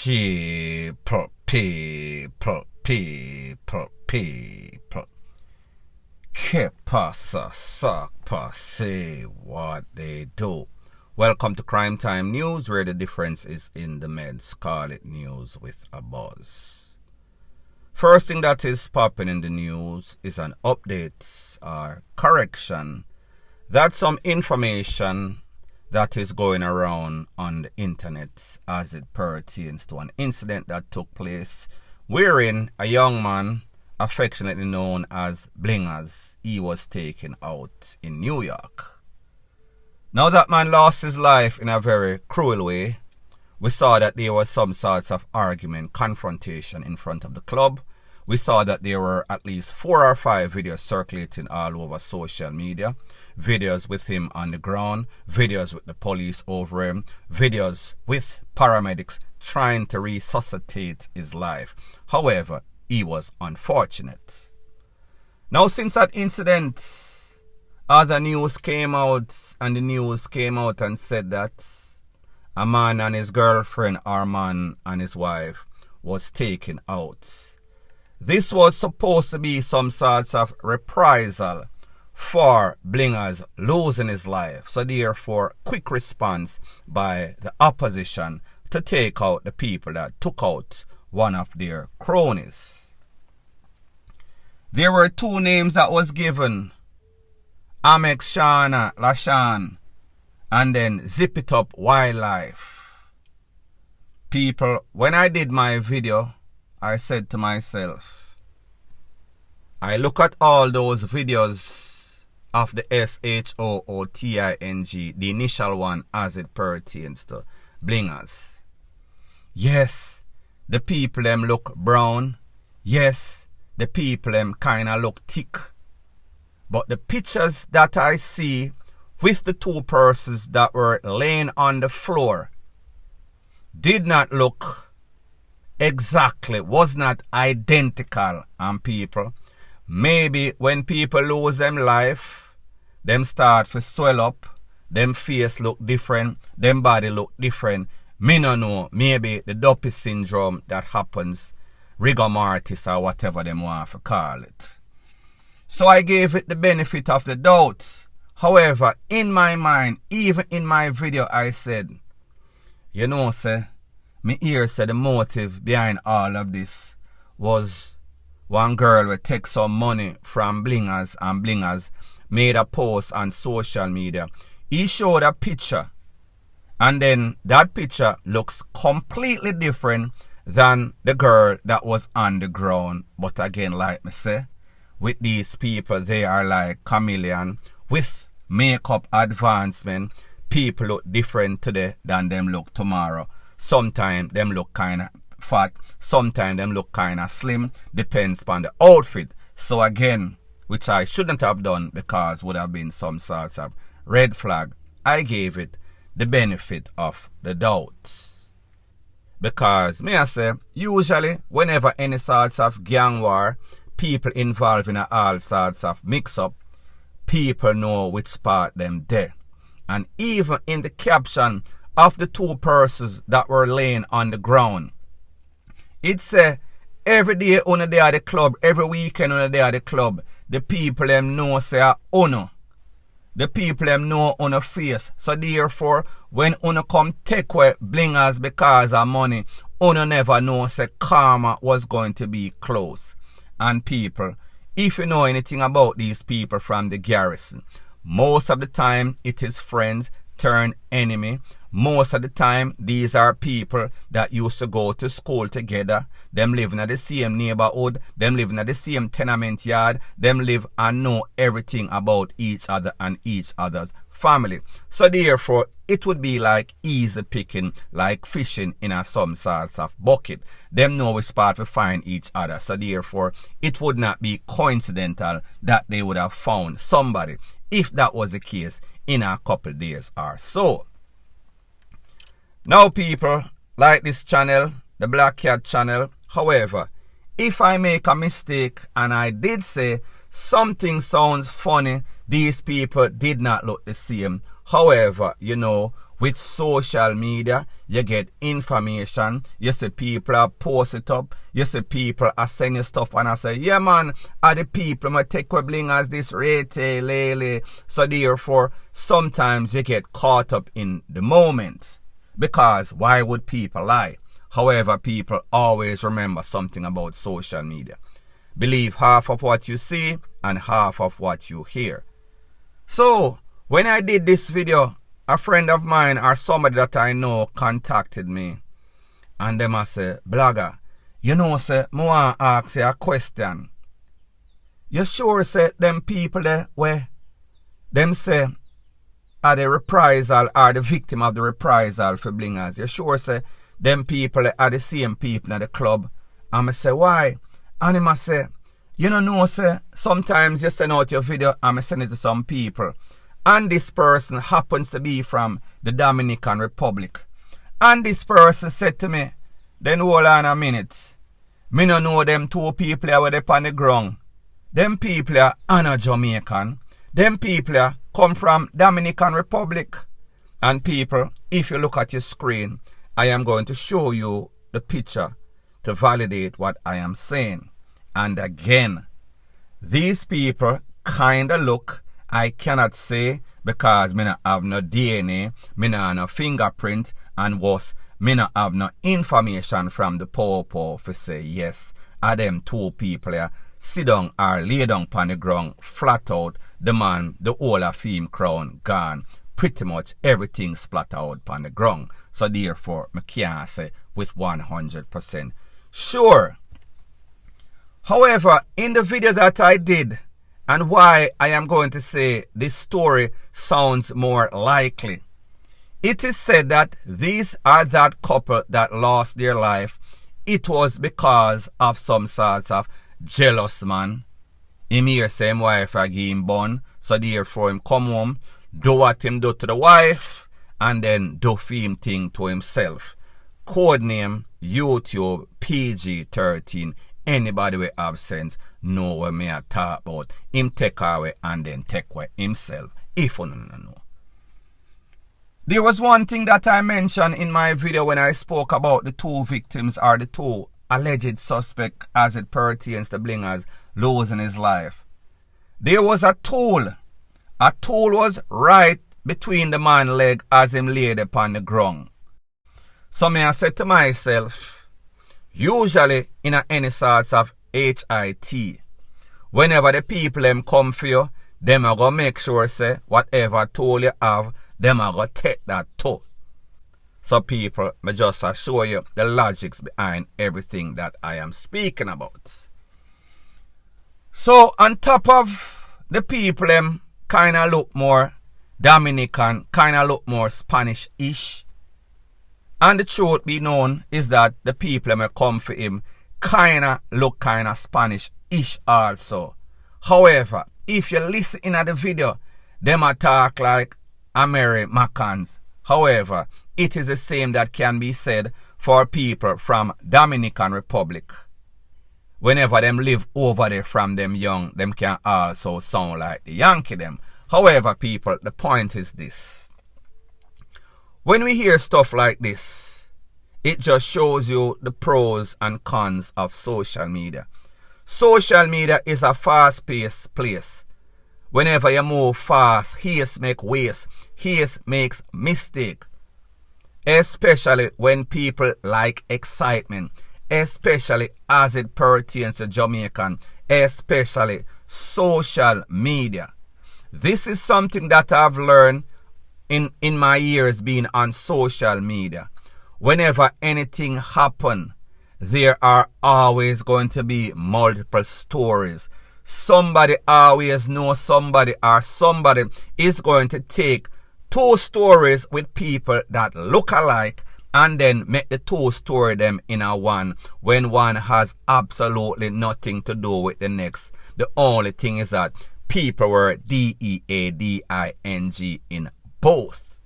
People. Que pasa, sakpa, say what they do. Welcome to Crime Time News, where the difference is in the meds. Call it news with a buzz. First thing that is popping in the news is an update or correction that some information that is going around on the internet as it pertains to an incident that took place wherein a young man, affectionately known as Blingas, he was taken out in New York. Now that man lost his life in a very cruel way. We saw that there was some sorts of argument, confrontation in front of the club. We saw that there were at least 4 or 5 videos circulating all over social media. Videos with him on the ground, videos with the police over him, videos with paramedics trying to resuscitate his life. However, he was unfortunate. Now, since that incident, other news came out, and the news came out and said that a man and his girlfriend, or a man and his wife, was taken out. This was supposed to be some sorts of reprisal for Blingas losing his life. So therefore, quick response by the opposition to take out the people that took out one of their cronies. There were 2 names that was given. Amex Shana Lashan and then Zip It Up Wildlife. People, when I did my video, I said to myself, I look at all those videos of the SHOOTING, the initial one as it pertains to Blingas. Yes, the people them look brown. Yes, the people them kinda look thick. But the pictures that I see with the 2 persons that were laying on the floor did not look exactly, was not identical. And people, maybe when people lose them life, them start to swell up, them face look different, them body look different. Me no know, maybe the dopey syndrome that happens, rigor mortis or whatever them want to call it. So I gave it the benefit of the doubt. However, in my mind, even in my video, I said, you know, sir, me here said the motive behind all of this was one girl would take some money from Blingas, and Blingas made a post on social media. He showed a picture, and then that picture looks completely different than the girl that was on the ground. But again, like me say, with these people, they are like chameleon. With makeup advancement, people look different today than them look tomorrow. Sometimes them look kind of fat, sometimes them look kind of slim, depends upon the outfit. So again, which I shouldn't have done because would have been some sorts of red flag, I gave it the benefit of the doubt. Because, may I say, usually whenever any sorts of gang war, people involved in all sorts of mix-up, people know which part them there. And even in the caption of the 2 persons that were laying on the ground, it say, every day on they at the club, every weekend on they at the club, the people them know say uno. The people them know on a face. So therefore, when uno come take away Blingas because of money, uno never know say karma was going to be close. And people, if you know anything about these people from the garrison, most of the time it is friends turn enemy. Most of the time, these are people that used to go to school together. Them living in the same neighborhood. Them living in the same tenement yard. Them live and know everything about each other and each other's family. So therefore, it would be like easy picking, like fishing in a some sorts of bucket. Them know which part to find each other. So therefore, it would not be coincidental that they would have found somebody, if that was the case, in a couple days or so. Now people, like this channel, the Black Cat channel, however, if I make a mistake and I did say something sounds funny, these people did not look the same. However, you know, with social media, you get information. You see people are post it up. You see people are sending stuff and I say, yeah man, are the people might take a bling as this rate, lele. So therefore, sometimes you get caught up in the moment. Because why would people lie? However, people always remember something about social media. Believe half of what you see and half of what you hear. So, when I did this video, a friend of mine or somebody that I know contacted me. And them I say, blogger, you know, say, I want to ask you a question. You sure say them people there where them say are the reprisal or the victim of the reprisal for blingers? You sure say them people are the same people in the club? And I say, why? And him I say, you know, say, sometimes you send out your video and I send it to some people. And this person happens to be from the Dominican Republic. And this person said to me, then hold on a minute. Me no know them two people where they on the ground. Them people are not Jamaican. Them people come from Dominican Republic. And people, if you look at your screen, I am going to show you the picture to validate what I am saying. And again, these people kind of look, I cannot say because me not have no DNA, me not have no fingerprint, and worse, me not have no information from the popo for say yes, are them two people here sit down or lay down on the ground, flat out, the man, the whole of him crown gone, pretty much everything splat out on the ground. So therefore, me can't say with 100% sure. However, in the video that I did, and why I am going to say this story sounds more likely, it is said that these are that couple that lost their life. It was because of some sorts of jealous man. Him hear say him wife a give him bun, so therefore him come home, do what him do to the wife, and then do him thing to himself. Codename YouTube PG-13. Anybody with have sense know what me a talk about. Him take away and then take away himself. If you don't know. There was one thing that I mentioned in my video when I spoke about the two victims or the two alleged suspects as it pertains to blingers losing his life. There was a tool. A tool was right between the man's leg as him laid upon the ground. So me I said to myself, usually in any sorts of HIT, whenever the people them come for you, them are going to make sure say whatever tool you have, them are going to take that tool. So people, me just show you the logics behind everything that I am speaking about. So on top of the people them kind of look more Dominican, kind of look more Spanish-ish. And the truth be known is that the people that come for him kinda look kinda Spanish-ish also. However, if you listen in the video, them a talk like Americans. However, it is the same that can be said for people from Dominican Republic. Whenever them live over there from them young, them can also sound like the Yankee them. However, people, the point is this. When we hear stuff like this, it just shows you the pros and cons of social media. Social media is a fast-paced place. Whenever you move fast, haste make waste. Haste makes mistake. Especially when people like excitement. Especially as it pertains to Jamaican. Especially social media. This is something that I've learned in my years being on social media. Whenever anything happens, there are always going to be multiple stories. Somebody always knows somebody, or somebody is going to take two stories with people that look alike and then make the two story them in a one when one has absolutely nothing to do with the next. The only thing is that people were DEADING in both.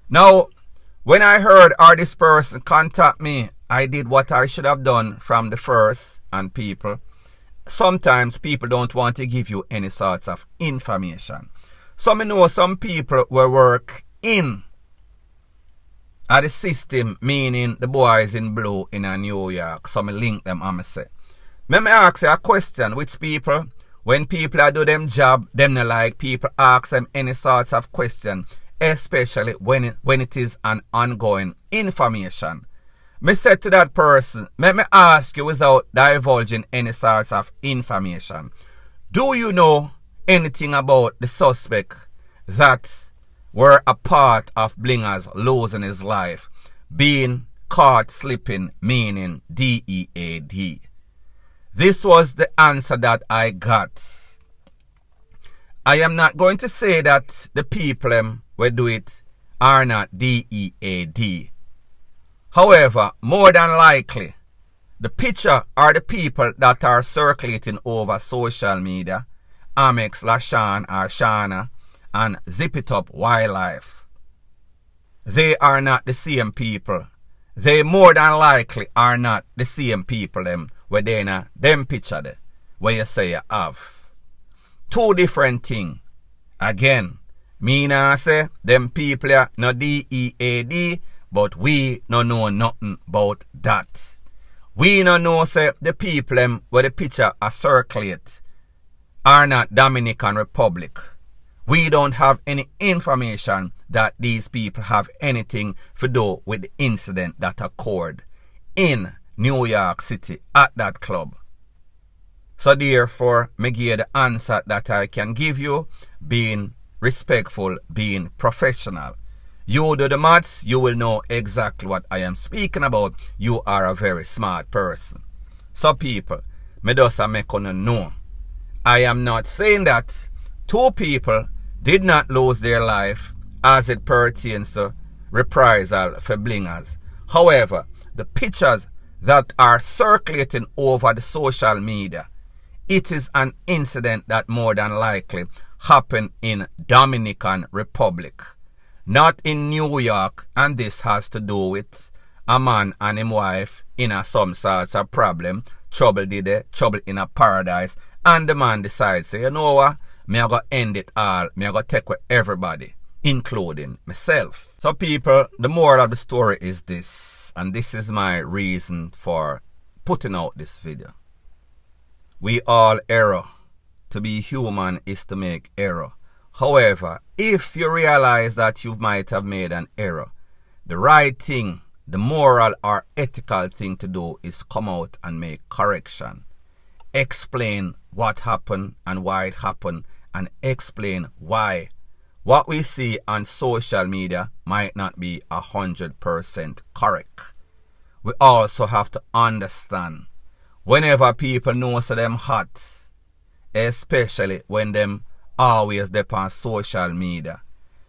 Now, when I heard this person contact me, I did what I should have done from the first. And people, sometimes people don't want to give you any sorts of information. So I know some people will work in of the system, meaning the boys in blue in New York. So me link them and me say. Let me ask you a question, which people, when people are do them job, them not like people ask them any sorts of question, especially when it is an ongoing information. Me said to that person, let me ask you without divulging any sorts of information. Do you know anything about the suspect that were a part of Blingas losing his life, being caught slipping, meaning DEAD? This was the answer that I got. I am not going to say that the people who do it are not DEAD. However, more than likely, the picture are the people that are circulating over social media, Amex, Lashawn, or Shana, and Zip It Up Wildlife. They are not the same people. They more than likely are not the same people where they in them picture there, where you say you have. Two different things. Again, me nah say them people are no DEAD, but we no know nothing about that. We no know say the people where the picture are circulate are not Dominican Republic. We don't have any information that these people have anything to do with the incident that occurred in New York City at that club. So therefore, me give the answer that I can give you, being respectful, being professional. You do the maths, you will know exactly what I am speaking about. You are a very smart person. So people, me just make you know. I am not saying that two people did not lose their life as it pertains to reprisal for Blingas. However, the pictures that are circulating over the social media, it is an incident that more than likely happened in Dominican Republic, not in New York, and this has to do with a man and his wife in some sorts of problem, trouble in a paradise, and the man decides, say, you know what, me I go end it all, me I go take with everybody, including myself. So people, the moral of the story is this, and this is my reason for putting out this video. We all error. To be human is to make error. However, if you realize that you might have made an error, the right thing, the moral or ethical thing to do is come out and make correction. Explain what happened and why it happened, and explain why. What we see on social media might not be 100% correct. We also have to understand, whenever people know so them hot, especially when them always dep on social media,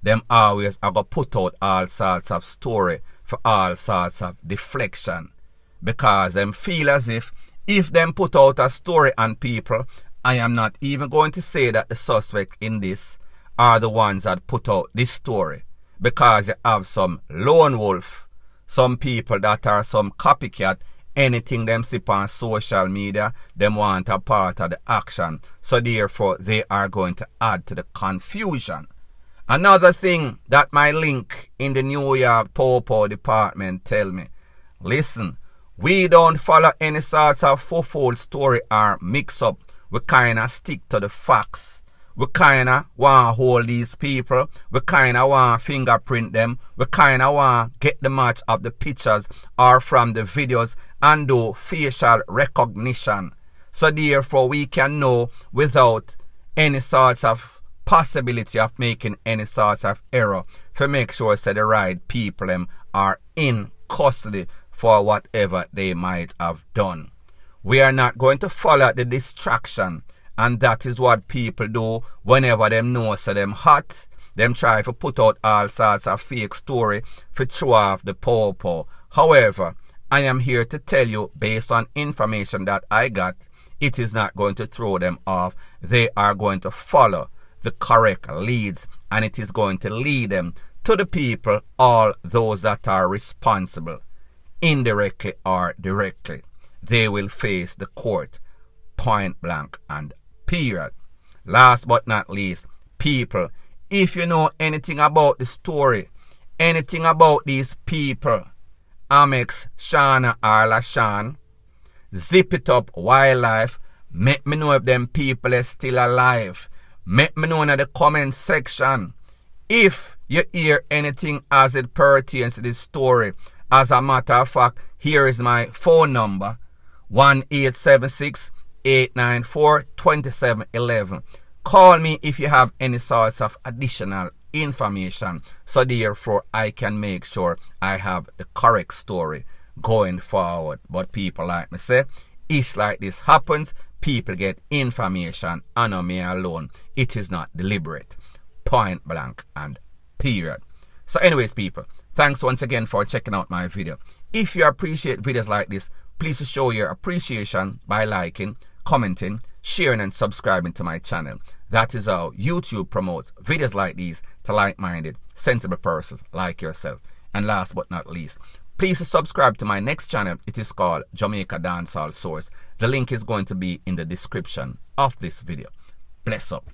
them always are going to put out all sorts of story for all sorts of deflection, because them feel as if them put out a story on people, I am not even going to say that the suspect in this are the ones that put out this story, because you have some lone wolf, some people that are some copycat. Anything them see on social media, them want a part of the action. So therefore, they are going to add to the confusion. Another thing that my link in the New York Popo department tell me, listen, we don't follow any sorts of full story or mix up. We kind of stick to the facts. We kind of want to hold these people. We kind of want to fingerprint them. We kind of want to get the match of the pictures or from the videos and do facial recognition. So therefore we can know without any sorts of possibility of making any sorts of error, to make sure that the right people are in custody for whatever they might have done. We are not going to follow the distraction. And that is what people do whenever them know so them hot. Them try to put out all sorts of fake story to throw off the popo. However, I am here to tell you, based on information that I got, it is not going to throw them off. They are going to follow the correct leads, and it is going to lead them to the people, all those that are responsible, indirectly or directly. They will face the court, point blank and period. Last but not least, people, if you know anything about the story, anything about these people, Amex, Shana, or LaShawn, Zip It Up Wildlife, make me know if them people are still alive. Make me know in the comment section if you hear anything as it pertains to this story. As a matter of fact, here is my phone number, 1-876-894-2711. Call me if you have any sorts of additional information, so therefore I can make sure I have the correct story going forward. But people like me say, it's like this happens, people get information, and not me alone. It is not deliberate, point blank and period. So anyways, people, thanks once again for checking out my video. If you appreciate videos like this, please show your appreciation by liking, commenting, sharing and subscribing to my channel. That is how YouTube promotes videos like these to like-minded, sensible persons like yourself. And last but not least, please subscribe to my next channel. It is called Jamaica Dancehall Source. The link is going to be in the description of this video. Bless up.